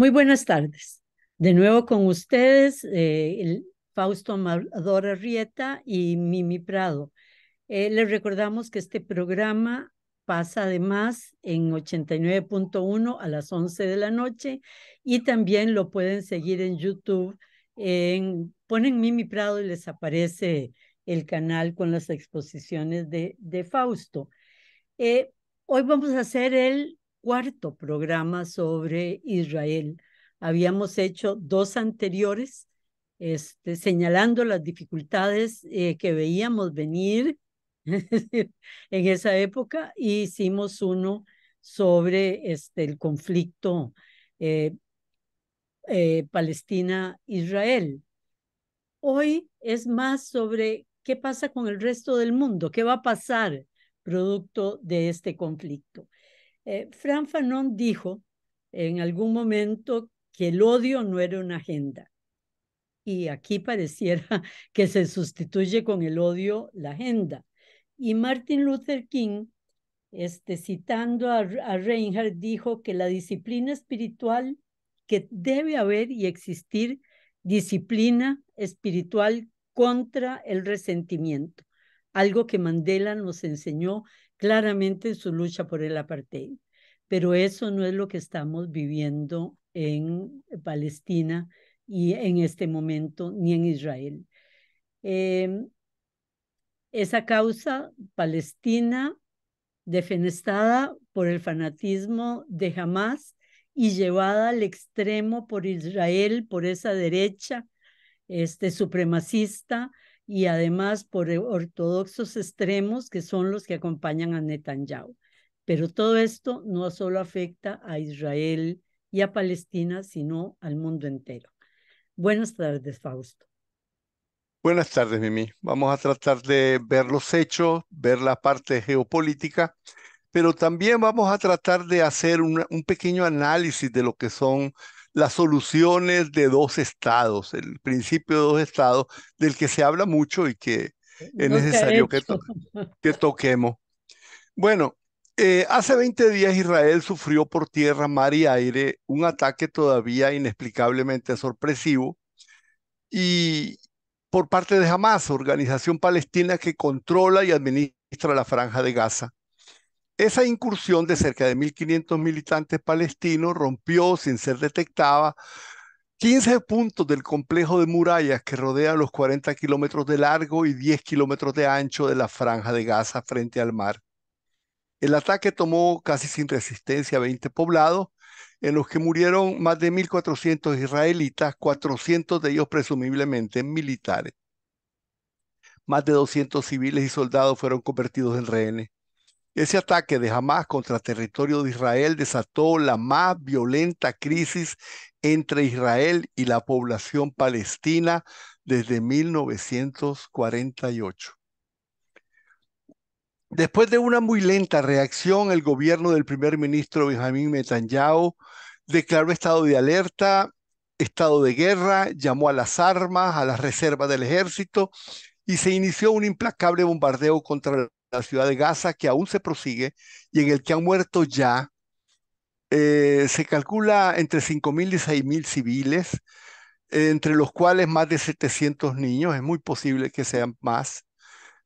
Muy buenas tardes. De nuevo con ustedes, Fausto Amador Arrieta y Mimi Prado. Les recordamos que este programa pasa además en 89.1 a las 11 de la noche y también lo pueden seguir en YouTube. Ponen Mimi Prado y les aparece el canal con las exposiciones de Fausto. Eh, Hoy vamos a hacer el cuarto programa sobre Israel. Habíamos hecho dos anteriores, señalando las dificultades que veíamos venir en esa época, y hicimos uno sobre el conflicto eh, Palestina-Israel. Hoy es más sobre qué pasa con el resto del mundo, qué va a pasar producto de este conflicto. Fran Fanon dijo en algún momento que el odio no era una agenda. Y aquí pareciera que se sustituye con el odio la agenda. Y Martin Luther King, citando a Reinhardt, dijo que la disciplina espiritual, que debe haber y existir disciplina espiritual contra el resentimiento, algo que Mandela nos enseñó claramente en su lucha por el apartheid. Pero eso no es lo que estamos viviendo en Palestina y en este momento, ni en Israel. Eh, esa causa palestina defenestada por el fanatismo de Hamas y llevada al extremo por Israel, por esa derecha supremacista, y además por ortodoxos extremos que son los que acompañan a Netanyahu. Pero todo esto no solo afecta a Israel y a Palestina, sino al mundo entero. Buenas tardes, Fausto. Buenas tardes, Mimi. Vamos a tratar de ver los hechos, ver la parte geopolítica, pero también vamos a tratar de hacer un pequeño análisis de lo que son las soluciones de dos estados, el principio de dos estados, del que se habla mucho y que es No se ha necesario hecho. que toquemos. Bueno, hace 20 días Israel sufrió por tierra, mar y aire un ataque todavía inexplicablemente sorpresivo y por parte de Hamas, organización palestina que controla y administra la Franja de Gaza. Esa incursión de cerca de 1.500 militantes palestinos rompió, sin ser detectada, 15 puntos del complejo de murallas que rodea los 40 kilómetros de largo y 10 kilómetros de ancho de la Franja de Gaza frente al mar. El ataque tomó casi sin resistencia 20 poblados, en los que murieron más de 1.400 israelitas, 400 de ellos presumiblemente militares. Más de 200 civiles y soldados fueron convertidos en rehenes. Ese ataque de Hamas contra territorio de Israel desató la más violenta crisis entre Israel y la población palestina desde 1948. Después de una muy lenta reacción, el gobierno del primer ministro Benjamín Netanyahu declaró estado de alerta, estado de guerra, llamó a las armas, a las reservas del ejército y se inició un implacable bombardeo contra la ciudad de Gaza que aún se prosigue y en el que han muerto ya, se calcula entre 5.000 y 6.000 civiles, entre los cuales más de 700 niños, es muy posible que sean más.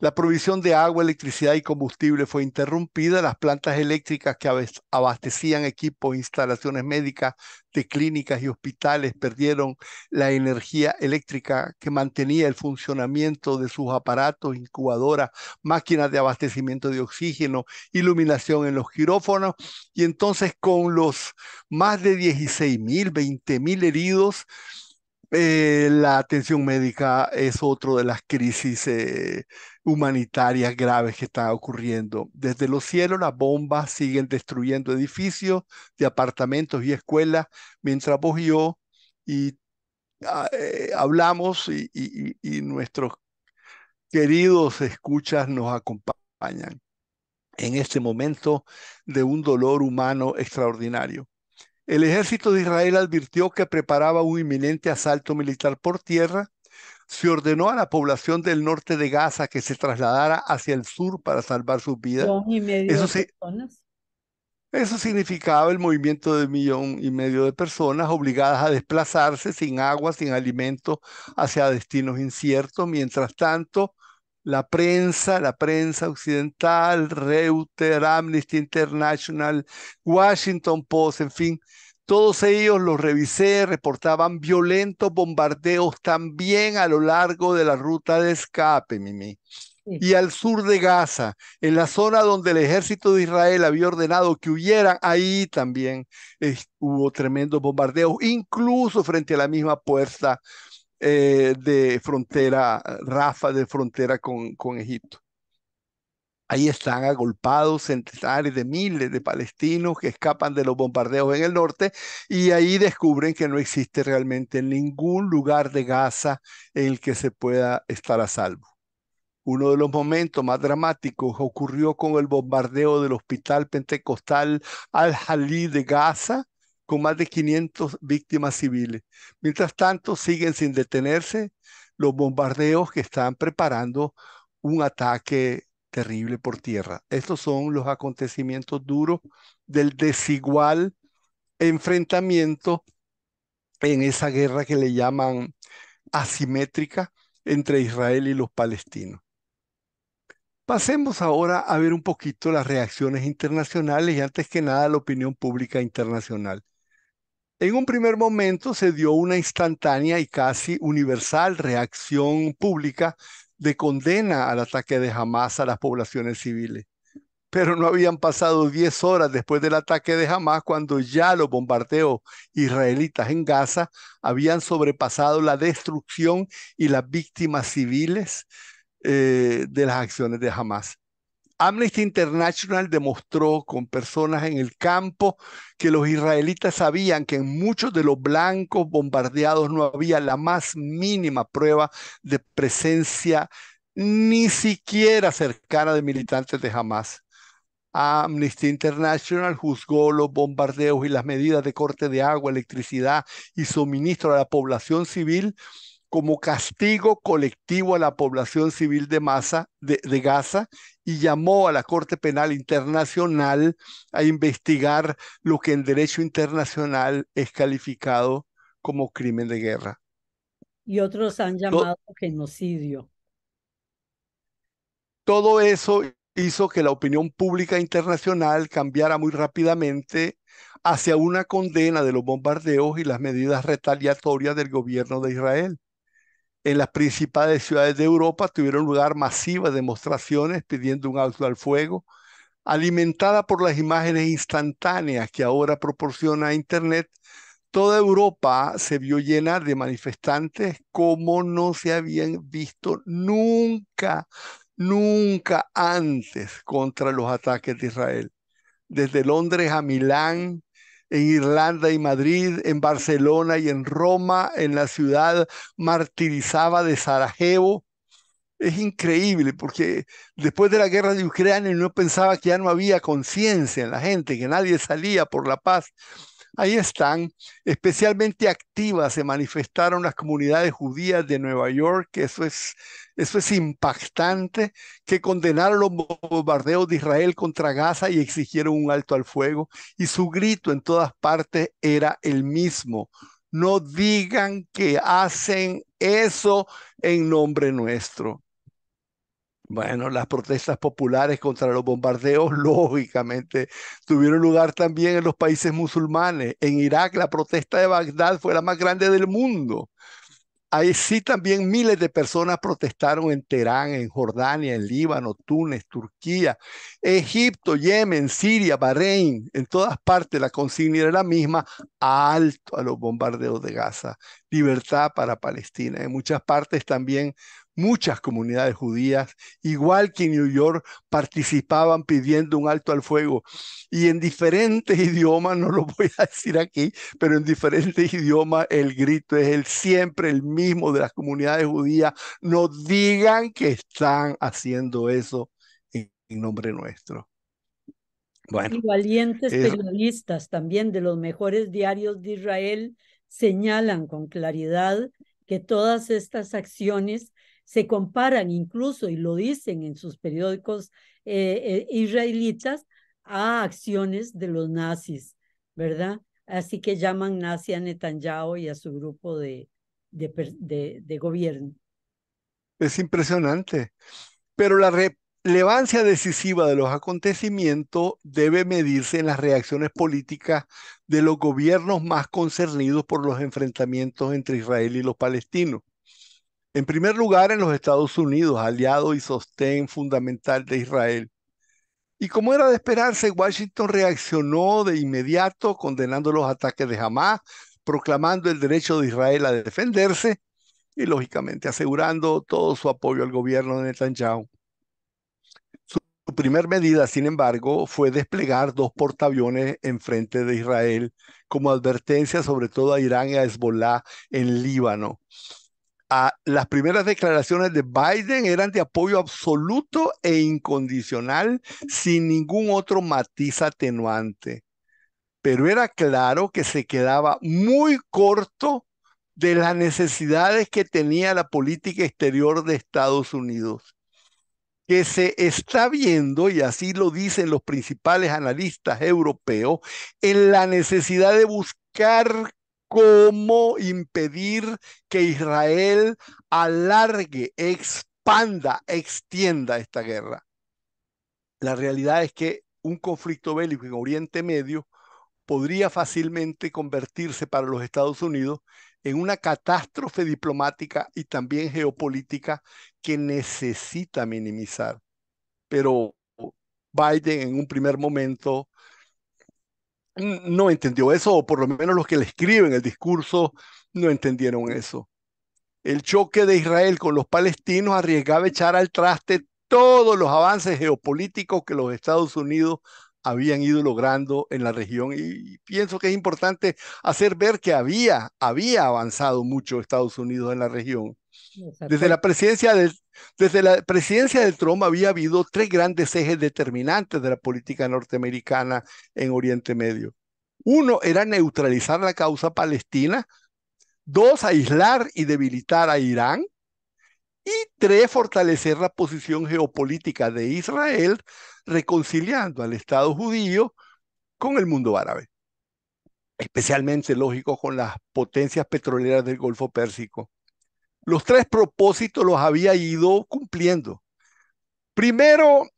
La provisión de agua, electricidad y combustible fue interrumpida. Las plantas eléctricas que abastecían equipos e instalaciones médicas de clínicas y hospitales perdieron la energía eléctrica que mantenía el funcionamiento de sus aparatos, incubadoras, máquinas de abastecimiento de oxígeno, iluminación en los quirófanos. Y entonces con los más de 16.000, 20.000 heridos, la atención médica es otro de las crisis humanitarias graves que están ocurriendo. Desde los cielos, las bombas siguen destruyendo edificios de apartamentos y escuelas, mientras vos y yo y, hablamos y nuestros queridos escuchas nos acompañan en este momento de un dolor humano extraordinario. El ejército de Israel advirtió que preparaba un inminente asalto militar por tierra. Se ordenó a la población del norte de Gaza que se trasladara hacia el sur para salvar sus vidas. 1,5 millones Eso de sí, personas. Eso significaba el movimiento de 1,5 millones de personas obligadas a desplazarse sin agua, sin alimento, hacia destinos inciertos. Mientras tanto, la prensa occidental, Reuters, Amnesty International, Washington Post, en fin, todos ellos los revisé, reportaban violentos bombardeos también a lo largo de la ruta de escape, Mimi, Sí. y al sur de Gaza, en la zona donde el ejército de Israel había ordenado que huyeran, ahí también hubo tremendos bombardeos, incluso frente a la misma puerta de frontera, Rafa, de frontera con Egipto. Ahí están agolpados centenares de miles de palestinos que escapan de los bombardeos en el norte y ahí descubren que no existe realmente ningún lugar de Gaza en el que se pueda estar a salvo. Uno de los momentos más dramáticos ocurrió con el bombardeo del Hospital Pentecostal Al-Jalí de Gaza, con más de 500 víctimas civiles. Mientras tanto, siguen sin detenerse los bombardeos que están preparando un ataque terrible por tierra. Estos son los acontecimientos duros del desigual enfrentamiento en esa guerra que le llaman asimétrica entre Israel y los palestinos. Pasemos ahora a ver un poquito las reacciones internacionales y antes que nada la opinión pública internacional. En un primer momento se dio una instantánea y casi universal reacción pública de condena al ataque de Hamás a las poblaciones civiles. Pero no habían pasado 10 horas después del ataque de Hamás cuando ya los bombardeos israelitas en Gaza habían sobrepasado la destrucción y las víctimas civiles de las acciones de Hamás. Amnesty International demostró con personas en el campo que los israelitas sabían que en muchos de los blancos bombardeados no había la más mínima prueba de presencia ni siquiera cercana de militantes de Hamás. Amnesty International juzgó los bombardeos y las medidas de corte de agua, electricidad y suministro a la población civil como castigo colectivo a la población civil de Gaza y llamó a la Corte Penal Internacional a investigar lo que en derecho internacional es calificado como crimen de guerra. Y otros han To- llamado genocidio. Todo eso hizo que la opinión pública internacional cambiara muy rápidamente hacia una condena de los bombardeos y las medidas retaliatorias del gobierno de Israel. En las principales ciudades de Europa tuvieron lugar masivas demostraciones pidiendo un alto al fuego, alimentada por las imágenes instantáneas que ahora proporciona Internet. Toda Europa se vio llena de manifestantes como no se habían visto nunca, nunca antes contra los ataques de Israel. Desde Londres a Milán, en Irlanda y Madrid, en Barcelona y en Roma, en la ciudad martirizada de Sarajevo. Es increíble porque después de la guerra de Ucrania uno pensaba que ya no había conciencia en la gente, que nadie salía por la paz. Ahí están, especialmente activas se manifestaron las comunidades judías de Nueva York, que eso es impactante, que condenaron los bombardeos de Israel contra Gaza y exigieron un alto al fuego, y su grito en todas partes era el mismo: no digan que hacen eso en nombre nuestro. Bueno, las protestas populares contra los bombardeos, lógicamente, tuvieron lugar también en los países musulmanes. En Irak, la protesta de Bagdad fue la más grande del mundo. Ahí sí también miles de personas protestaron en Teherán, en Jordania, en Líbano, Túnez, Turquía, Egipto, Yemen, Siria, Bahrein, en todas partes la consigna era la misma: alto a los bombardeos de Gaza, libertad para Palestina. En muchas partes también muchas comunidades judías, igual que en New York, participaban pidiendo un alto al fuego y en diferentes idiomas, no lo voy a decir aquí, pero en diferentes idiomas el grito es siempre el mismo de las comunidades judías: no digan que están haciendo eso en nombre nuestro. Bueno, Y valientes es, periodistas también de los mejores diarios de Israel señalan con claridad que todas estas acciones se comparan incluso, y lo dicen en sus periódicos israelitas, a acciones de los nazis, ¿verdad? Así que llaman nazi a Netanyahu y a su grupo de gobierno. Es impresionante. Pero la relevancia decisiva de los acontecimientos debe medirse en las reacciones políticas de los gobiernos más concernidos por los enfrentamientos entre Israel y los palestinos. En primer lugar, en los Estados Unidos, aliado y sostén fundamental de Israel. Y como era de esperarse, Washington reaccionó de inmediato condenando los ataques de Hamás, proclamando el derecho de Israel a defenderse y, lógicamente, asegurando todo su apoyo al gobierno de Netanyahu. Su primer medida, sin embargo, fue desplegar dos portaaviones en frente de Israel como advertencia sobre todo a Irán y a Hezbollah en Líbano. Las primeras declaraciones de Biden eran de apoyo absoluto e incondicional, sin ningún otro matiz atenuante. Pero era claro que se quedaba muy corto de las necesidades que tenía la política exterior de Estados Unidos, que se está viendo, y así lo dicen los principales analistas europeos, en la necesidad de buscar cómo impedir que Israel alargue, expanda, extienda esta guerra. La realidad es que un conflicto bélico en Oriente Medio podría fácilmente convertirse para los Estados Unidos en una catástrofe diplomática y también geopolítica que necesita minimizar. Pero Biden en un primer momento no entendió eso, o por lo menos los que le escriben el discurso no entendieron eso. El choque de Israel con los palestinos arriesgaba echar al traste todos los avances geopolíticos que los Estados Unidos habían ido logrando en la región, y pienso que es importante hacer ver que había avanzado mucho Estados Unidos en la región. Los Desde acuerdos. la presidencia del, desde la presidencia de Trump había habido tres grandes ejes determinantes de la política norteamericana en Oriente Medio. Uno era neutralizar la causa palestina, dos, aislar y debilitar a Irán, y tres, fortalecer la posición geopolítica de Israel, reconciliando al Estado judío con el mundo árabe, especialmente, lógico, con las potencias petroleras del Golfo Pérsico. Los tres propósitos los había ido cumpliendo. Primero,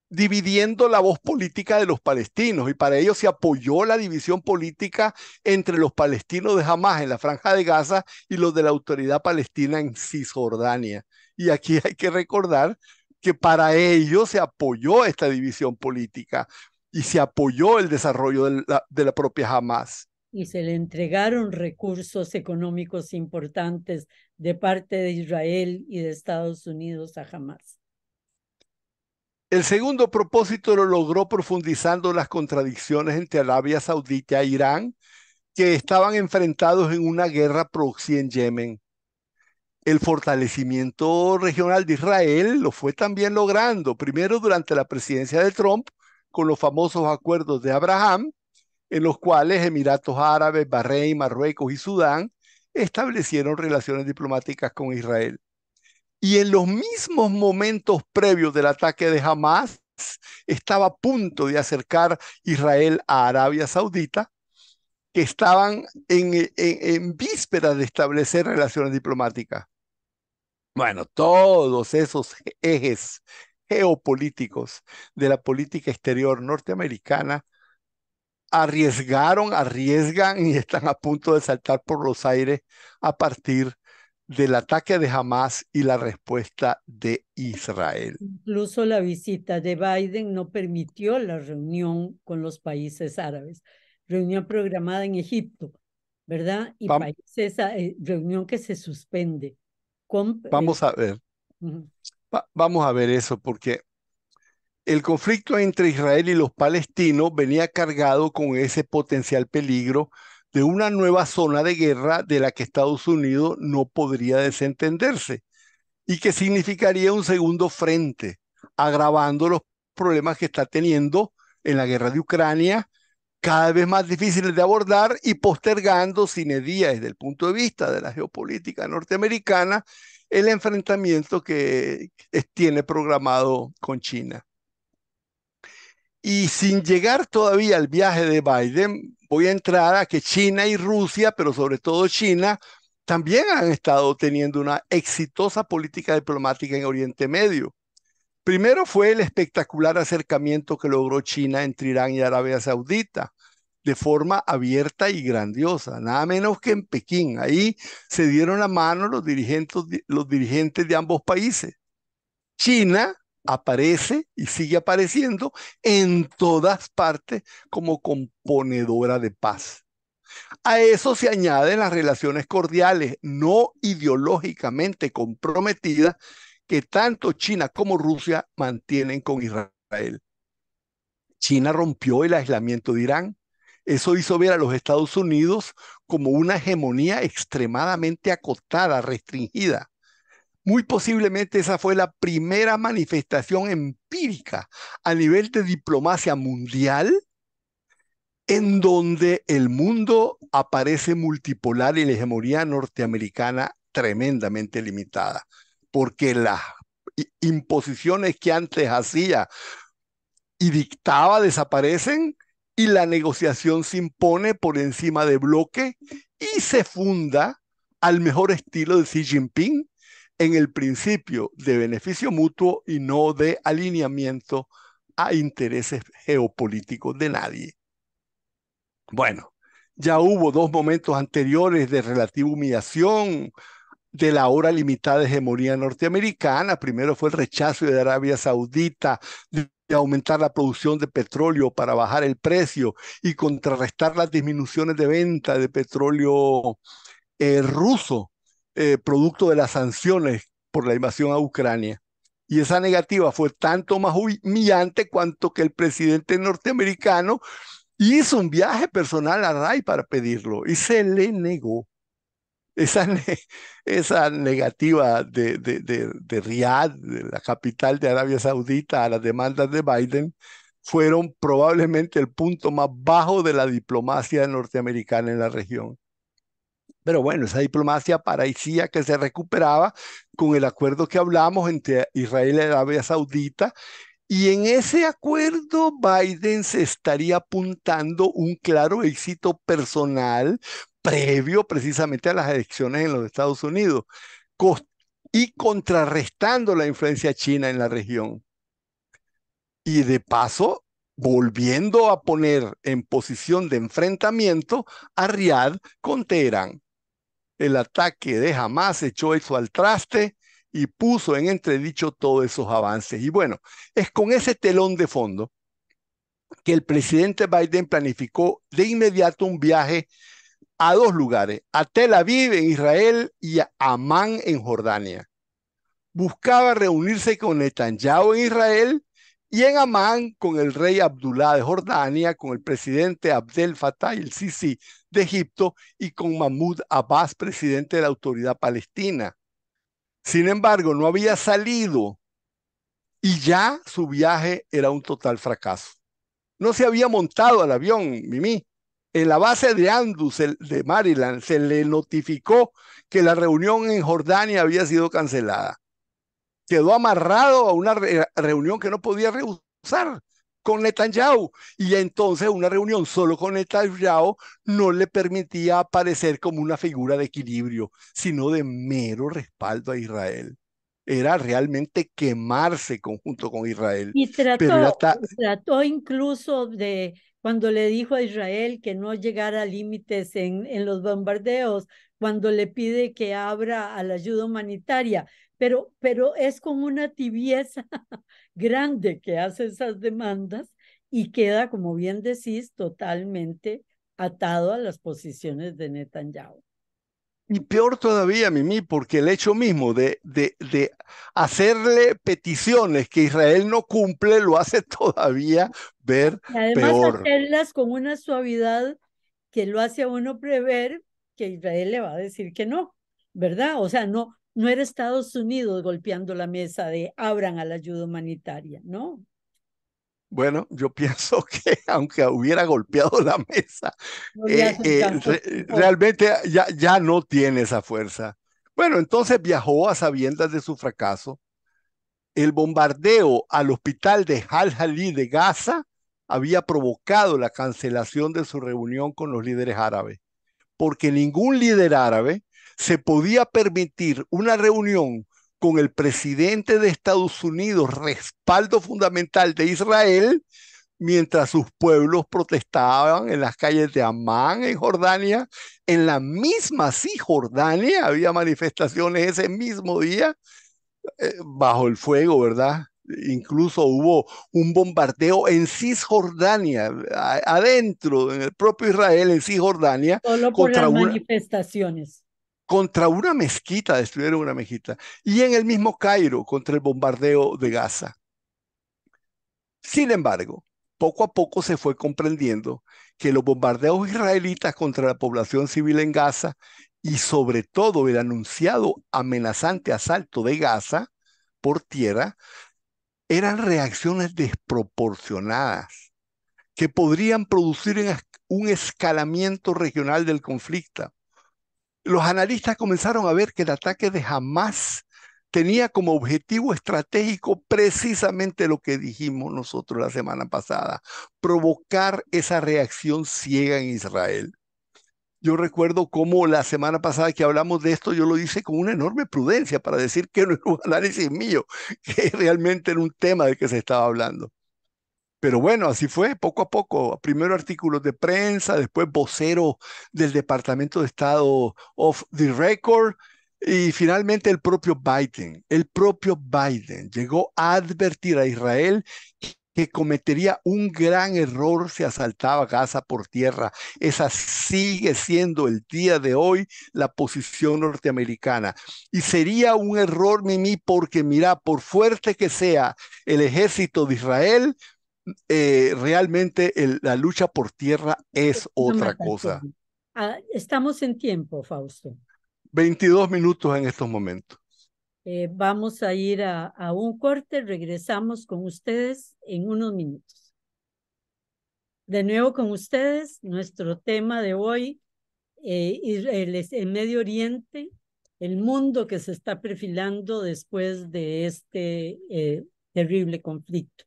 dividiendo la voz política de los palestinos, y para ello se apoyó la división política entre los palestinos de Hamás en la Franja de Gaza y los de la Autoridad Palestina en Cisjordania. Y aquí hay que recordar que para ello se apoyó esta división política y se apoyó el desarrollo de la propia Hamás. Y se le entregaron recursos económicos importantes de parte de Israel y de Estados Unidos a Hamas. El segundo propósito lo logró profundizando las contradicciones entre Arabia Saudita e Irán, que estaban enfrentados en una guerra proxy en Yemen. El fortalecimiento regional de Israel lo fue también logrando, primero durante la presidencia de Trump, con los famosos acuerdos de Abraham, en los cuales Emiratos Árabes, Bahrein, Marruecos y Sudán establecieron relaciones diplomáticas con Israel. Y en los mismos momentos previos del ataque de Hamas, estaba a punto de acercar Israel a Arabia Saudita, que estaban en vísperas de establecer relaciones diplomáticas. Bueno, todos esos ejes geopolíticos de la política exterior norteamericana arriesgan y están a punto de saltar por los aires a partir del ataque de Hamas y la respuesta de Israel. Incluso la visita de Biden no permitió la reunión con los países árabes. Reunión programada en Egipto, ¿verdad? Y Vam- países, reunión que se suspende. Con, Vamos a ver, ujú. vamos a ver eso, porque el conflicto entre Israel y los palestinos venía cargado con ese potencial peligro de una nueva zona de guerra de la que Estados Unidos no podría desentenderse, y que significaría un segundo frente, agravando los problemas que está teniendo en la guerra de Ucrania, cada vez más difíciles de abordar y postergando sine die desde el punto de vista de la geopolítica norteamericana el enfrentamiento que tiene programado con China. Y sin llegar todavía al viaje de Biden, voy a entrar a que China y Rusia, pero sobre todo China, también han estado teniendo una exitosa política diplomática en Oriente Medio. Primero fue el espectacular acercamiento que logró China entre Irán y Arabia Saudita, de forma abierta y grandiosa, nada menos que en Pekín. Ahí se dieron la mano los dirigentes de ambos países. China aparece y sigue apareciendo en todas partes como componedora de paz. A eso se añaden las relaciones cordiales, no ideológicamente comprometidas, que tanto China como Rusia mantienen con Israel. China rompió el aislamiento de Irán. Eso hizo ver a los Estados Unidos como una hegemonía extremadamente acotada, restringida. Muy posiblemente esa fue la primera manifestación empírica a nivel de diplomacia mundial en donde el mundo aparece multipolar y la hegemonía norteamericana tremendamente limitada, porque las imposiciones que antes hacía y dictaba desaparecen y la negociación se impone por encima de bloque y se funda al mejor estilo de Xi Jinping en el principio de beneficio mutuo y no de alineamiento a intereses geopolíticos de nadie. Bueno, ya hubo dos momentos anteriores de relativa humillación de la ahora limitada hegemonía norteamericana. Primero fue el rechazo de Arabia Saudita de aumentar la producción de petróleo para bajar el precio y contrarrestar las disminuciones de venta de petróleo ruso, producto de las sanciones por la invasión a Ucrania. Y esa negativa fue tanto más humillante cuanto que el presidente norteamericano hizo un viaje personal a Ray para pedirlo y se le negó. Esa, ne esa negativa de Riad, de la capital de Arabia Saudita, a las demandas de Biden, fueron probablemente el punto más bajo de la diplomacia norteamericana en la región. Pero bueno, esa diplomacia parecía que se recuperaba con el acuerdo que hablamos entre Israel y Arabia Saudita, y en ese acuerdo Biden se estaría apuntando un claro éxito personal previo precisamente a las elecciones en los Estados Unidos y contrarrestando la influencia china en la región. Y de paso, volviendo a poner en posición de enfrentamiento a Riad con Teherán. El ataque de Hamas echó eso al traste y puso en entredicho todos esos avances. Y bueno, es con ese telón de fondo que el presidente Biden planificó de inmediato un viaje a dos lugares, a Tel Aviv en Israel y a Amán en Jordania. Buscaba reunirse con Netanyahu en Israel y en Amán con el rey Abdullah de Jordania, con el presidente Abdel Fattah el-Sisi de Egipto y con Mahmoud Abbas, presidente de la Autoridad Palestina. Sin embargo, no había salido y ya su viaje era un total fracaso. No se había montado al avión, Mimi. En la base de Andrews, de Maryland, se le notificó que la reunión en Jordania había sido cancelada. Quedó amarrado a una reunión que no podía rehusar con Netanyahu. Y entonces una reunión solo con Netanyahu no le permitía aparecer como una figura de equilibrio, sino de mero respaldo a Israel. Era realmente quemarse junto con Israel. Y Pero era trató incluso de, cuando le dijo a Israel que no llegara a límites en los bombardeos, cuando le pide que abra a la ayuda humanitaria, pero es con una tibieza grande que hace esas demandas y queda, como bien decís, totalmente atado a las posiciones de Netanyahu. Y peor todavía, Mimi, porque el hecho mismo de hacerle peticiones que Israel no cumple lo hace todavía ver Y además peor. hacerlas con una suavidad que lo hace a uno prever que Israel le va a decir que no, ¿verdad? O sea, no, no era Estados Unidos golpeando la mesa de abran a la ayuda humanitaria, ¿no? Bueno, yo pienso que aunque hubiera golpeado la mesa, No le hacen caso tampoco. realmente ya no tiene esa fuerza. Bueno, entonces viajó a sabiendas de su fracaso. El bombardeo al hospital de Al-Jalí de Gaza había provocado la cancelación de su reunión con los líderes árabes, porque ningún líder árabe se podía permitir una reunión con el presidente de Estados Unidos, respaldo fundamental de Israel, mientras sus pueblos protestaban en las calles de Amán, en Jordania. En la misma Cisjordania había manifestaciones ese mismo día, bajo el fuego, ¿verdad? Incluso hubo un bombardeo en Cisjordania, adentro, en el propio Israel, en Cisjordania, Solo por contra las una, manifestaciones. contra una mezquita, destruyeron una mezquita. Y en el mismo Cairo, contra el bombardeo de Gaza. Sin embargo, poco a poco se fue comprendiendo que los bombardeos israelitas contra la población civil en Gaza y sobre todo el anunciado amenazante asalto de Gaza por tierra eran reacciones desproporcionadas que podrían producir un escalamiento regional del conflicto. Los analistas comenzaron a ver que el ataque de Hamás tenía como objetivo estratégico precisamente lo que dijimos nosotros la semana pasada, provocar esa reacción ciega en Israel. Yo recuerdo cómo la semana pasada que hablamos de esto, yo lo hice con una enorme prudencia para decir que no era un análisis mío, que realmente era un tema del que se estaba hablando. Pero bueno, así fue, poco a poco. Primero artículos de prensa, después vocero del Departamento de Estado of the Record y finalmente el propio Biden. El propio Biden llegó a advertir a Israel que cometería un gran error si asaltaba Gaza por tierra. Esa sigue siendo el día de hoy la posición norteamericana. Y sería un error, Mimi, porque mira, por fuerte que sea el ejército de Israel, realmente la lucha por tierra es Una otra cosa. matazón. Estamos en tiempo, Fausto. 22 minutos en estos momentos. Vamos a ir a un corte, regresamos con ustedes en unos minutos. De nuevo con ustedes, nuestro tema de hoy, el Medio Oriente, el mundo que se está perfilando después de este terrible conflicto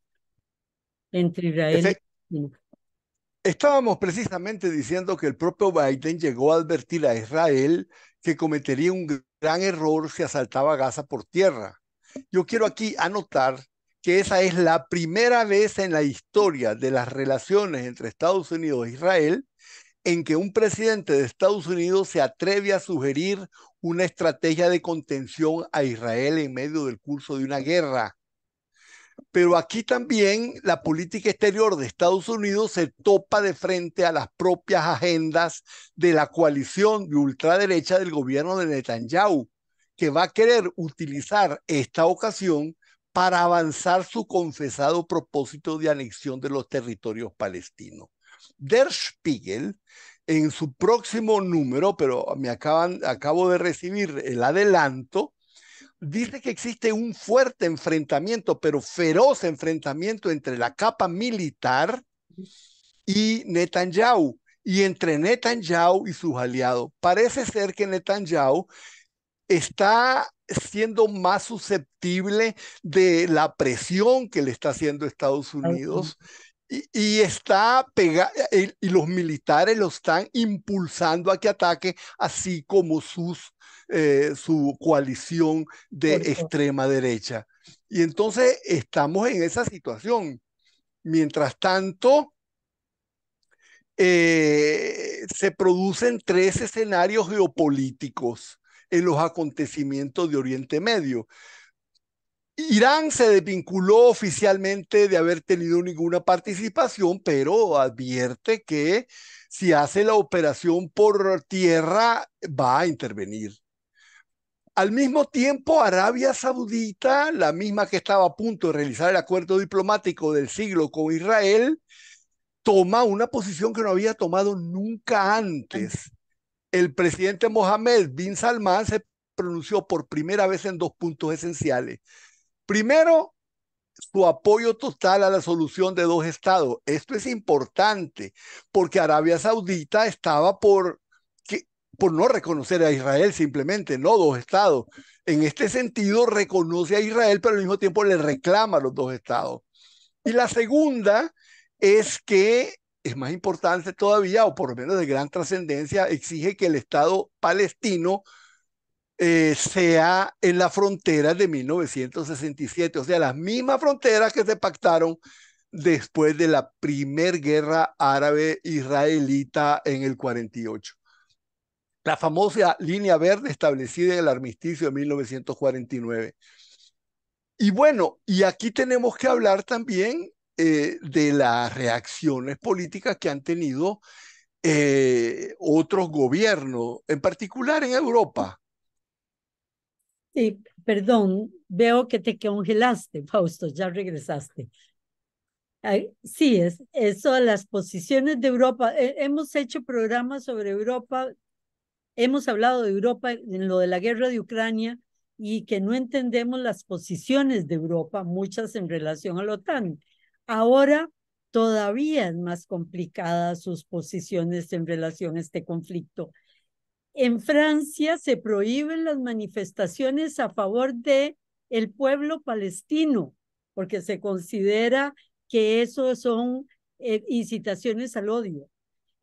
entre Israel y Efe- Palestina. Estábamos precisamente diciendo que el propio Biden llegó a advertir a Israel que cometería un gran error si asaltaba Gaza por tierra. Yo quiero aquí anotar que esa es la primera vez en la historia de las relaciones entre Estados Unidos e Israel en que un presidente de Estados Unidos se atreve a sugerir una estrategia de contención a Israel en medio del curso de una guerra. Pero aquí también la política exterior de Estados Unidos se topa de frente a las propias agendas de la coalición de ultraderecha del gobierno de Netanyahu, que va a querer utilizar esta ocasión para avanzar su confesado propósito de anexión de los territorios palestinos. Der Spiegel, en su próximo número, pero acabo de recibir el adelanto, dice que existe un fuerte enfrentamiento, pero feroz enfrentamiento entre la capa militar y Netanyahu, y entre Netanyahu y sus aliados. Parece ser que Netanyahu está siendo más susceptible de la presión que le está haciendo Estados Unidos y y los militares lo están impulsando a que ataque, así como su coalición de Por favor. extrema derecha. Y entonces estamos en esa situación. Mientras tanto, se producen tres escenarios geopolíticos en los acontecimientos de Oriente Medio. Irán se desvinculó oficialmente de haber tenido ninguna participación, pero advierte que si hace la operación por tierra va a intervenir. Al mismo tiempo, Arabia Saudita, la misma que estaba a punto de realizar el acuerdo diplomático del siglo con Israel, toma una posición que no había tomado nunca antes. El presidente Mohammed bin Salman se pronunció por primera vez en dos puntos esenciales. Primero, su apoyo total a la solución de dos estados. Esto es importante porque Arabia Saudita estaba por no reconocer a Israel simplemente, no dos estados. En este sentido, reconoce a Israel, pero al mismo tiempo le reclama a los dos estados. Y la segunda es que es más importante todavía, o por lo menos de gran trascendencia, exige que el Estado palestino sea en la frontera de 1967, o sea, las mismas fronteras que se pactaron después de la primer guerra árabe-israelita en el 48. La famosa línea verde establecida en el armisticio de 1949. Y bueno, y aquí tenemos que hablar también de las reacciones políticas que han tenido otros gobiernos, en particular en Europa. Sí, perdón, veo que te congelaste, Fausto, ya regresaste. Ay, sí, es eso de las posiciones de Europa. Hemos hecho programas sobre Europa, hemos hablado de Europa en lo de la guerra de Ucrania y que no entendemos las posiciones de Europa, muchas en relación a la OTAN. Ahora todavía es más complicada sus posiciones en relación a este conflicto. En Francia se prohíben las manifestaciones a favor de el pueblo palestino, porque se considera que eso son incitaciones al odio.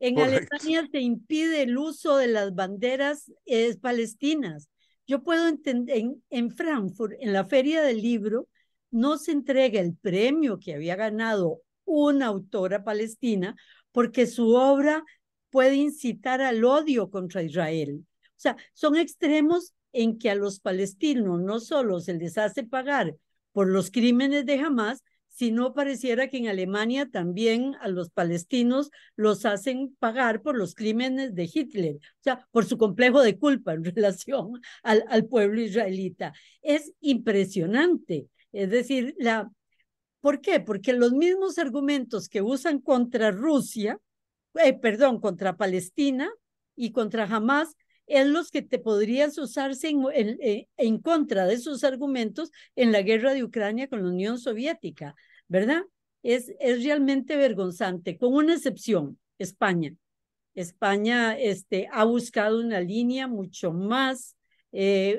En Correcto. Alemania se impide el uso de las banderas palestinas. Yo puedo entender, en Frankfurt, en la Feria del Libro, no se entrega el premio que había ganado una autora palestina porque su obra puede incitar al odio contra Israel. O sea, son extremos en que a los palestinos no solo se les hace pagar por los crímenes de Hamas, sino pareciera que en Alemania también a los palestinos los hacen pagar por los crímenes de Hitler, o sea, por su complejo de culpa en relación al pueblo israelita. Es impresionante. Es decir, ¿por qué? Porque los mismos argumentos que usan contra Rusia, perdón, contra Palestina y contra Hamas, es los que te podrías usarse en contra de esos argumentos en la guerra de Ucrania con la Unión Soviética, ¿verdad? Es realmente vergonzante, con una excepción, España. España ha buscado una línea mucho más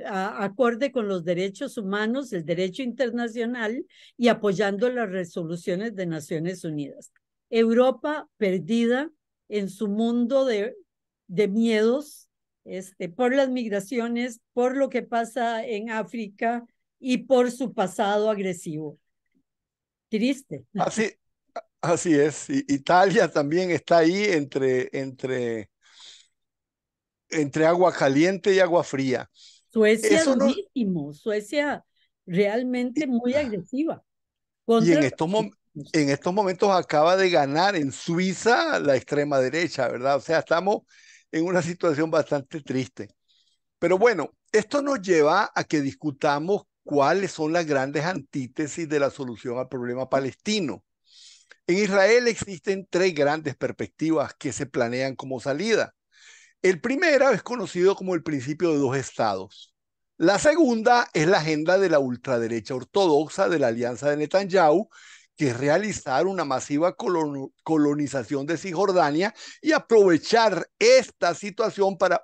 acorde con los derechos humanos, el derecho internacional y apoyando las resoluciones de Naciones Unidas. Europa perdida en su mundo de miedos por las migraciones, por lo que pasa en África y por su pasado agresivo. Triste. Así, así es. Y Italia también está ahí entre agua caliente y agua fría. Suecia Eso no, durísimo, Suecia realmente y, muy agresiva y contra en los palestinos. en estos momentos acaba de ganar en Suiza la extrema derecha, ¿verdad? O sea, estamos en una situación bastante triste. Pero bueno, esto nos lleva a que discutamos cuáles son las grandes antítesis de la solución al problema palestino. En Israel existen tres grandes perspectivas que se planean como salida. El primero es conocido como el principio de dos estados. La segunda es la agenda de la ultraderecha ortodoxa de la alianza de Netanyahu, que es realizar una masiva colonización de Cisjordania y aprovechar esta situación para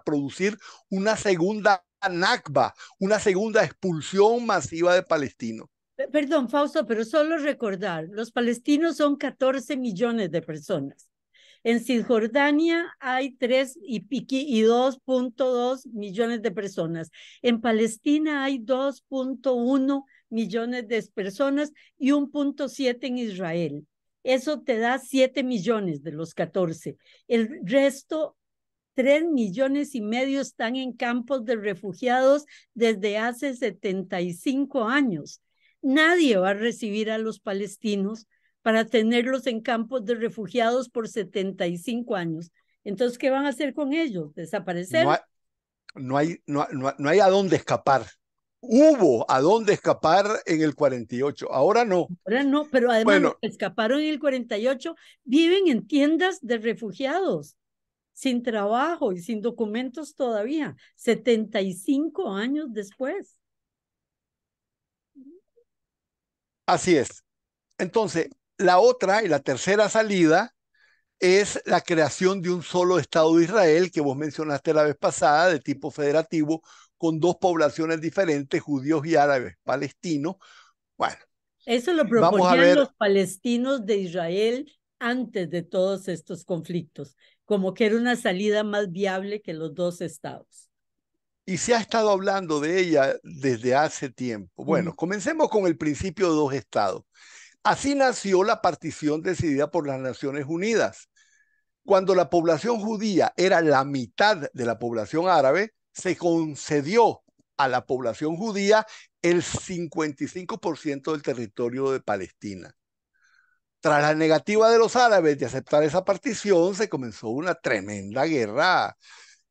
producir una segunda Nakba, una segunda expulsión masiva de palestinos. Perdón, Fausto, pero solo recordar, los palestinos son 14 millones de personas. En Cisjordania hay 2.2 millones de personas. En Palestina hay 2.1 millones de personas y 1.7 en Israel. Eso te da 7 millones de los 14. El resto, 3,5 millones están en campos de refugiados desde hace 75 años. Nadie va a recibir a los palestinos para tenerlos en campos de refugiados por 75 años. Entonces, ¿qué van a hacer con ellos? No ¿Desaparecer? hay, no hay a dónde escapar. Hubo a dónde escapar en el 48, ahora no. Ahora no, pero además los Bueno, que escaparon en el 48 viven en tiendas de refugiados, sin trabajo y sin documentos todavía, 75 años después. así es. Entonces, la otra y la tercera salida es la creación de un solo Estado de Israel, que vos mencionaste la vez pasada, de tipo federativo, con dos poblaciones diferentes, judíos y árabes palestinos. Bueno, Eso lo Vamos a proponían ver, los palestinos de Israel antes de todos estos conflictos, como que era una salida más viable que los dos estados. y se ha estado hablando de ella desde hace tiempo. Ujú. Bueno, comencemos con el principio de dos estados. Así nació la partición decidida por las Naciones Unidas. Cuando la población judía era la mitad de la población árabe, se concedió a la población judía el 55% del territorio de Palestina. Tras la negativa de los árabes de aceptar esa partición, se comenzó una tremenda guerra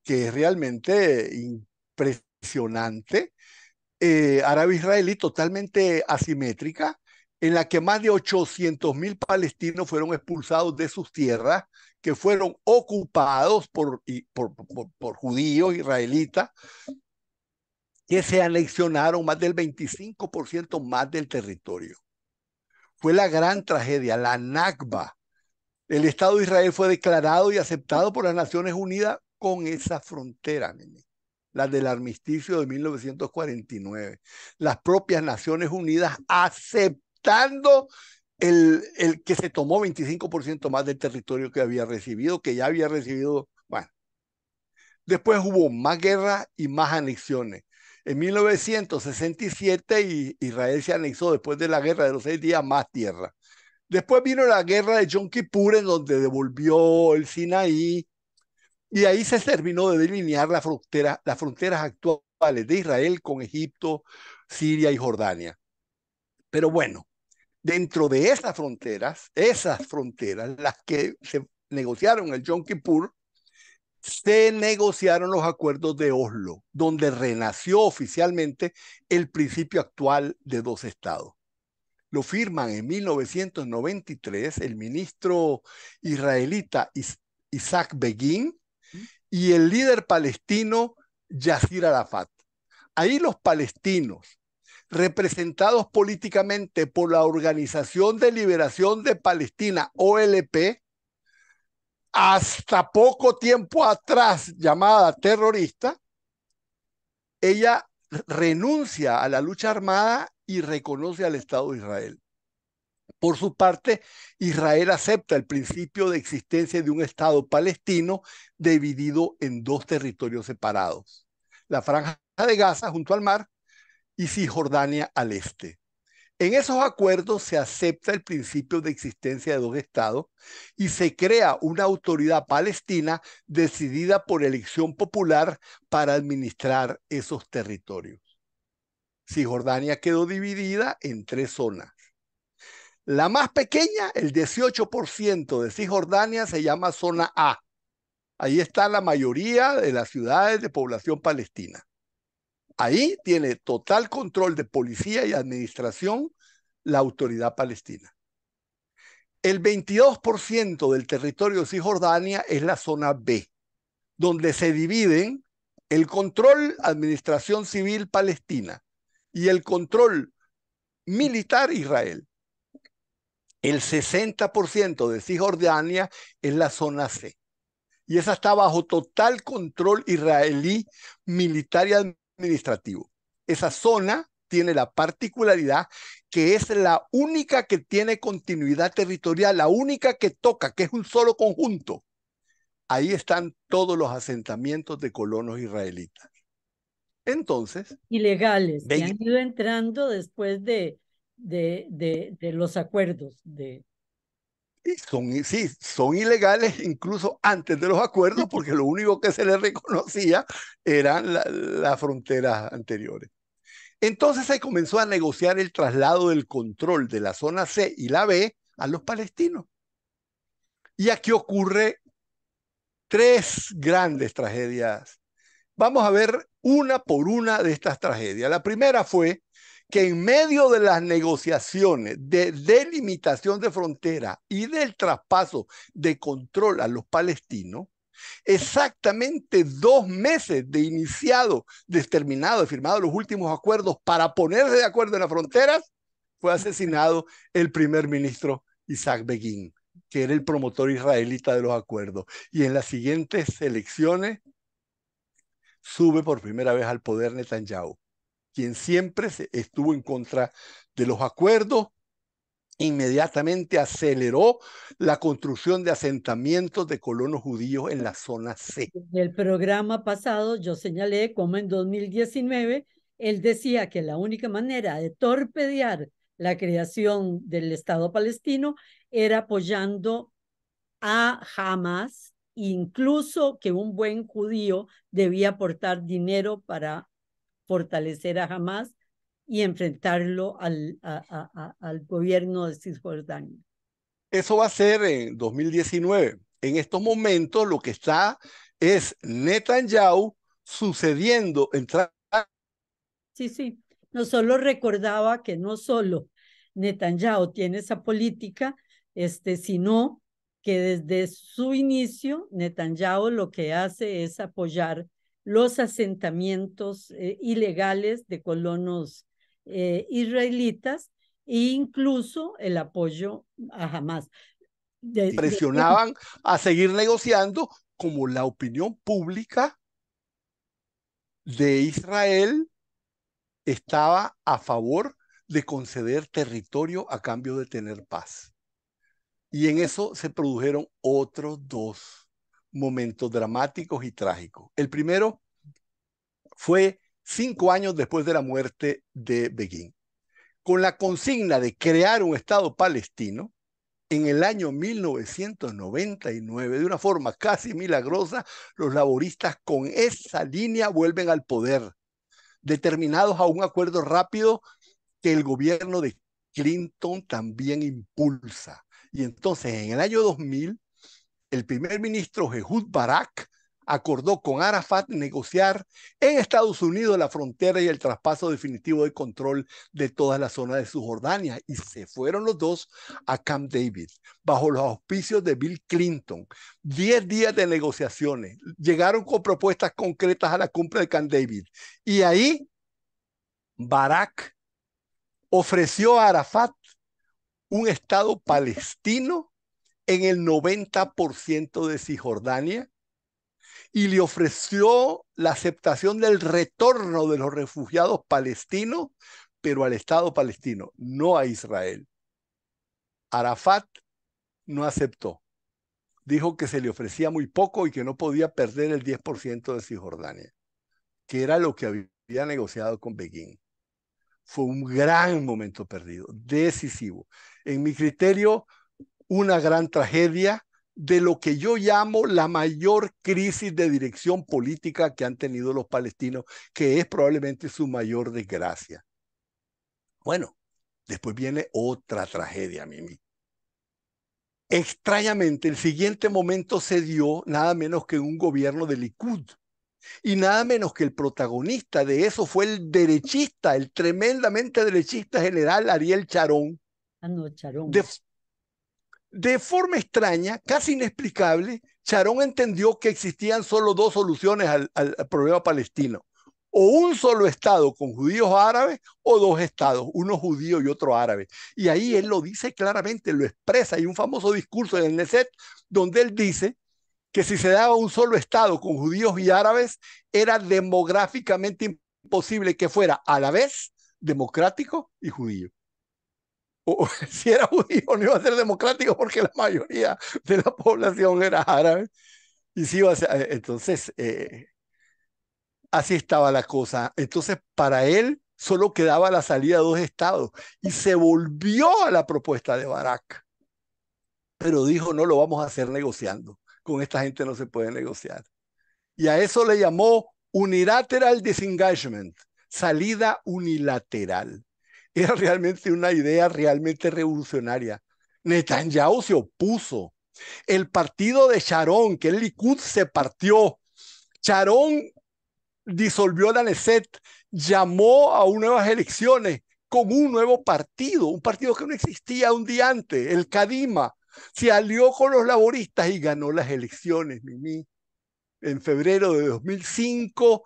que es realmente impresionante, árabe-israelí totalmente asimétrica, en la que más de 800.000 palestinos fueron expulsados de sus tierras, que fueron ocupados por judíos israelitas, que se anexionaron más del 25% más del territorio. Fue la gran tragedia, la Nakba. El Estado de Israel fue declarado y aceptado por las Naciones Unidas con esa frontera, nene, la del armisticio de 1949. Las propias Naciones Unidas aceptando el que se tomó 25% más del territorio que había recibido, que ya había recibido. Bueno, después hubo más guerras y más anexiones. En 1967 Israel se anexó después de la guerra de los 6 días más tierra. Después vino la guerra de Yom Kippur, en donde devolvió el Sinaí, y ahí se terminó de delinear las fronteras actuales de Israel con Egipto, Siria y Jordania. Pero bueno, dentro de esas fronteras, las que se negociaron el Yom Kippur, se negociaron los acuerdos de Oslo, donde renació oficialmente el principio actual de dos estados. Lo firman en 1993 el ministro israelita Isaac Begin y el líder palestino Yasir Arafat. Ahí los palestinos, representados políticamente por la Organización de Liberación de Palestina, OLP, hasta poco tiempo atrás llamada terrorista, ella renuncia a la lucha armada y reconoce al Estado de Israel. Por su parte, Israel acepta el principio de existencia de un Estado palestino dividido en dos territorios separados, la Franja de Gaza junto al mar y Cisjordania al este. En esos acuerdos se acepta el principio de existencia de dos estados y se crea una autoridad palestina decidida por elección popular para administrar esos territorios. Cisjordania quedó dividida en tres zonas. La más pequeña, el 18% de Cisjordania, se llama zona A. Ahí está la mayoría de las ciudades de población palestina. Ahí tiene total control de policía y administración la autoridad palestina. El 22% del territorio de Cisjordania es la zona B, donde se dividen el control administración civil palestina y el control militar Israel. El 60% de Cisjordania es la zona C. Y esa está bajo total control israelí militar y administrativo. Esa zona tiene la particularidad que es la única que tiene continuidad territorial, la única que toca, que es un solo conjunto. Ahí están todos los asentamientos de colonos israelitas. Entonces, Ilegales que han ven, ido entrando después de los acuerdos. sí, son ilegales incluso antes de los acuerdos, porque lo único que se les reconocía eran las fronteras anteriores. Entonces se comenzó a negociar el traslado del control de la zona C y la B a los palestinos. Y aquí ocurre tres grandes tragedias. Vamos a ver una por una de estas tragedias. La primera fue que en medio de las negociaciones de delimitación de frontera y del traspaso de control a los palestinos, exactamente 2 meses de iniciado, de terminado, de firmado los últimos acuerdos para ponerse de acuerdo en las fronteras, fue asesinado el primer ministro Isaac Begin, que era el promotor israelita de los acuerdos. Y en las siguientes elecciones sube por primera vez al poder Netanyahu, quien siempre estuvo en contra de los acuerdos inmediatamente aceleró la construcción de asentamientos de colonos judíos en la zona C. En el programa pasado yo señalé cómo en 2019 él decía que la única manera de torpedear la creación del Estado palestino era apoyando a Hamas, incluso que un buen judío debía aportar dinero para fortalecer a Hamas y enfrentarlo al gobierno de Cisjordania. Eso va a ser en 2019. En estos momentos lo que está es Netanyahu sucediendo, Sí, sí. No solo recordaba que no solo Netanyahu tiene esa política, sino que desde su inicio Netanyahu lo que hace es apoyar los asentamientos ilegales de colonos israelitas e incluso el apoyo a Hamas. presionaban a seguir negociando, como la opinión pública de Israel estaba a favor de conceder territorio a cambio de tener paz. Y en eso se produjeron otros dos momentos dramáticos y trágicos. El primero fue 5 años después de la muerte de Begin. Con la consigna de crear un Estado palestino, en el año 1999, de una forma casi milagrosa, los laboristas con esa línea vuelven al poder, determinados a un acuerdo rápido que el gobierno de Clinton también impulsa. Y entonces, en el año 2000, el primer ministro Ehud Barak acordó con Arafat negociar en Estados Unidos la frontera y el traspaso definitivo de control de toda la zona de Cisjordania. Y se fueron los dos a Camp David, bajo los auspicios de Bill Clinton. 10 días de negociaciones. Llegaron con propuestas concretas a la cumbre de Camp David. Y ahí Barak ofreció a Arafat un Estado palestino en el 90% de Cisjordania y le ofreció la aceptación del retorno de los refugiados palestinos, pero al Estado palestino, no a Israel. Arafat no aceptó. Dijo que se le ofrecía muy poco y que no podía perder el 10% de Cisjordania, que era lo que había negociado con Begin. Fue un gran momento perdido, decisivo. En mi criterio, una gran tragedia de lo que yo llamo la mayor crisis de dirección política que han tenido los palestinos, que es probablemente su mayor desgracia. Bueno, después viene otra tragedia, Mimi. Extrañamente, el siguiente momento se dio nada menos que en un gobierno de Likud. Y nada menos que el protagonista de eso fue el derechista, el tremendamente derechista general Ariel Sharon. No, Sharon. De forma extraña, casi inexplicable, Sharon entendió que existían solo dos soluciones al problema palestino. O un solo Estado con judíos árabes o dos Estados, uno judío y otro árabe. Y ahí él lo dice claramente, lo expresa. Hay un famoso discurso en el Neset donde él dice que si se daba un solo Estado con judíos y árabes, era demográficamente imposible que fuera a la vez democrático y judío. O si era judío no iba a ser democrático porque la mayoría de la población era árabe. Y sí iba a ser, entonces, así estaba la cosa. Entonces, para él solo quedaba la salida de dos estados y se volvió a la propuesta de Barak. Pero dijo, no lo vamos a hacer negociando. Con esta gente no se puede negociar. Y a eso le llamó unilateral disengagement, salida unilateral. Era realmente una idea realmente revolucionaria. Netanyahu se opuso. El partido de Sharon, que el Likud, se partió. Sharon disolvió la Knesset, llamó a nuevas elecciones con un nuevo partido, un partido que no existía un día antes, el Kadima. Se alió con los laboristas y ganó las elecciones, Mimi. En febrero de 2005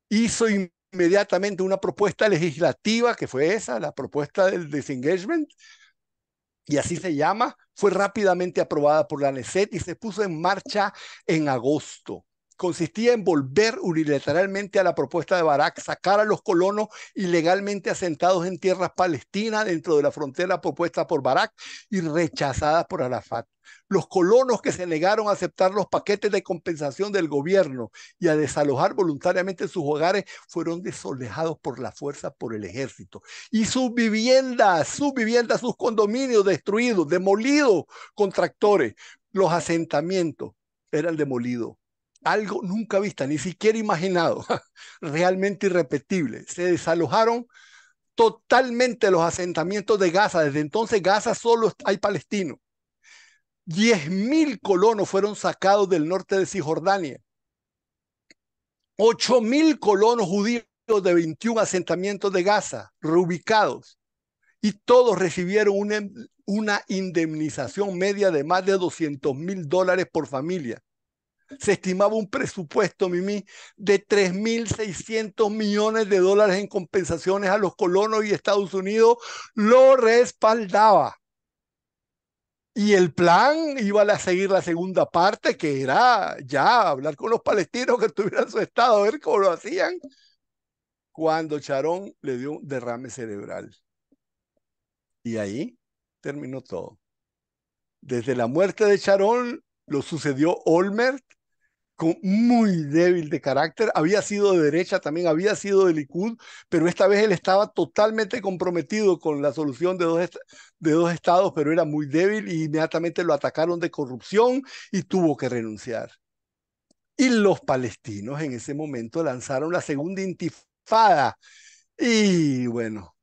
hizo inmediatamente una propuesta legislativa, que fue esa, la propuesta del disengagement, y así se llama, fue rápidamente aprobada por la Knesset y se puso en marcha en agosto. consistía en volver unilateralmente a la propuesta de Barak, sacar a los colonos ilegalmente asentados en tierras palestinas dentro de la frontera propuesta por Barak y rechazada por Arafat. Los colonos que se negaron a aceptar los paquetes de compensación del gobierno y a desalojar voluntariamente sus hogares fueron desalojados por la fuerza, por el ejército. Y sus viviendas, sus condominios destruidos, demolidos con tractores. Los asentamientos eran demolidos. Algo nunca visto, ni siquiera imaginado, realmente irrepetible. Se desalojaron totalmente los asentamientos de Gaza. Desde entonces Gaza solo hay palestinos. 10.000 colonos fueron sacados del norte de Cisjordania. 8.000 colonos judíos de 21 asentamientos de Gaza, reubicados. Y todos recibieron una indemnización media de más de $200,000 por familia. Se estimaba un presupuesto, Mimi, de 3.600 millones de dólares en compensaciones a los colonos y Estados Unidos lo respaldaba. Y el plan iba a seguir la segunda parte, que era ya hablar con los palestinos que tuvieran su estado, a ver cómo lo hacían, cuando Sharon le dio un derrame cerebral. Y ahí terminó todo. Desde la muerte de Sharon lo sucedió Olmert, muy débil de carácter, había sido de derecha, también había sido de Likud, pero esta vez él estaba totalmente comprometido con la solución de dos estados, pero era muy débil y inmediatamente lo atacaron de corrupción y tuvo que renunciar. Y los palestinos en ese momento lanzaron la segunda intifada y bueno,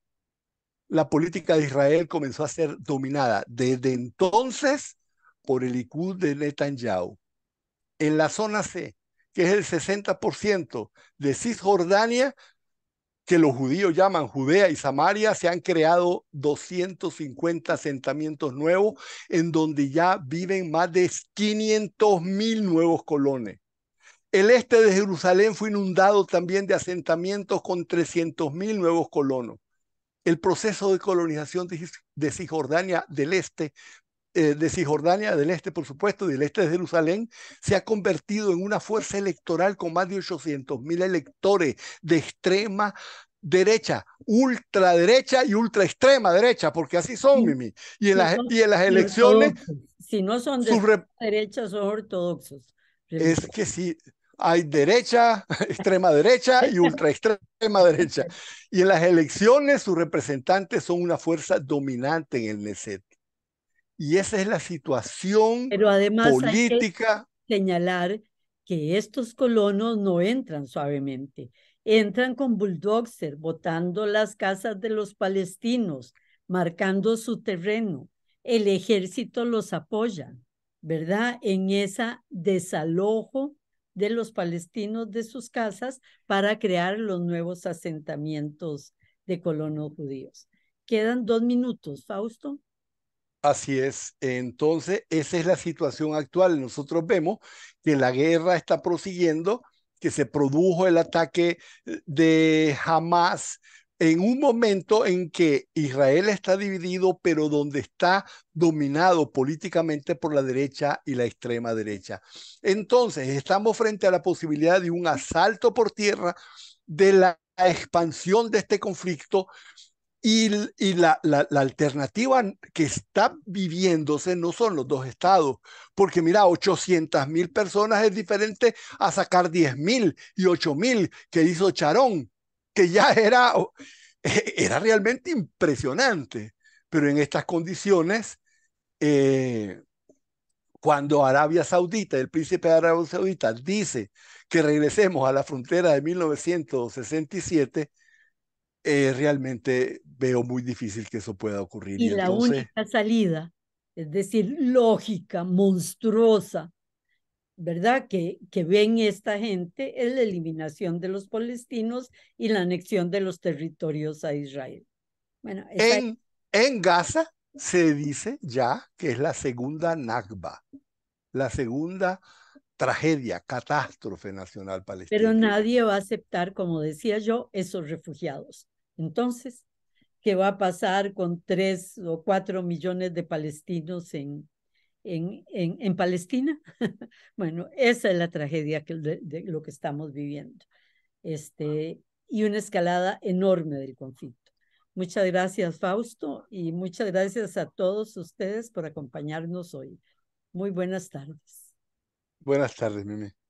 la política de Israel comenzó a ser dominada desde entonces por el Likud de Netanyahu. En la zona C, que es el 60% de Cisjordania, que los judíos llaman Judea y Samaria, se han creado 250 asentamientos nuevos en donde ya viven más de 500,000 nuevos colones. El este de Jerusalén fue inundado también de asentamientos con 300,000 nuevos colonos. El proceso de colonización de Cisjordania del Este de Cisjordania del Este, por supuesto, del este de Jerusalén, se ha convertido en una fuerza electoral con más de 800,000 electores de extrema derecha, ultraderecha y ultra extrema derecha, porque así son, Mimi. Y en, y en las elecciones, si no son de derecha, son ortodoxos. Es que sí, hay derecha, extrema derecha y ultra extrema derecha. Y en las elecciones sus representantes son una fuerza dominante en el Knesset. Y esa es la situación Pero además política. Hay que señalar que estos colonos no entran suavemente, entran con bulldozer, botando las casas de los palestinos, marcando su terreno. El ejército los apoya, ¿verdad? En ese desalojo de los palestinos de sus casas para crear los nuevos asentamientos de colonos judíos. Quedan 2 minutos, Fausto. Así es. Entonces, esa es la situación actual. Nosotros vemos que la guerra está prosiguiendo, que se produjo el ataque de Hamas en un momento en que Israel está dividido, pero donde está dominado políticamente por la derecha y la extrema derecha. Entonces, estamos frente a la posibilidad de un asalto por tierra, de la expansión de este conflicto y la alternativa que está viviéndose no son los dos estados, porque mira, 800,000 personas es diferente a sacar 10,000 y 8,000 que hizo Charón, que ya era realmente impresionante. Pero en estas condiciones, cuando Arabia Saudita, el príncipe de Arabia Saudita, dice que regresemos a la frontera de 1967, realmente veo muy difícil que eso pueda ocurrir. Y la entonces, única salida, es decir, lógica, monstruosa, ¿verdad? Que ven esta gente es la eliminación de los palestinos y la anexión de los territorios a Israel. Bueno, esa en Gaza se dice ya que es la segunda Nakba, la segunda tragedia, catástrofe nacional pero palestina. nadie va a aceptar, como decía yo, esos refugiados. Entonces, ¿qué va a pasar con 3 o 4 millones de palestinos en en Palestina. Bueno, esa es la tragedia de lo que estamos viviendo. Y una escalada enorme del conflicto. Muchas gracias, Fausto, y muchas gracias a todos ustedes por acompañarnos hoy. Muy buenas tardes. Buenas tardes, Mimi.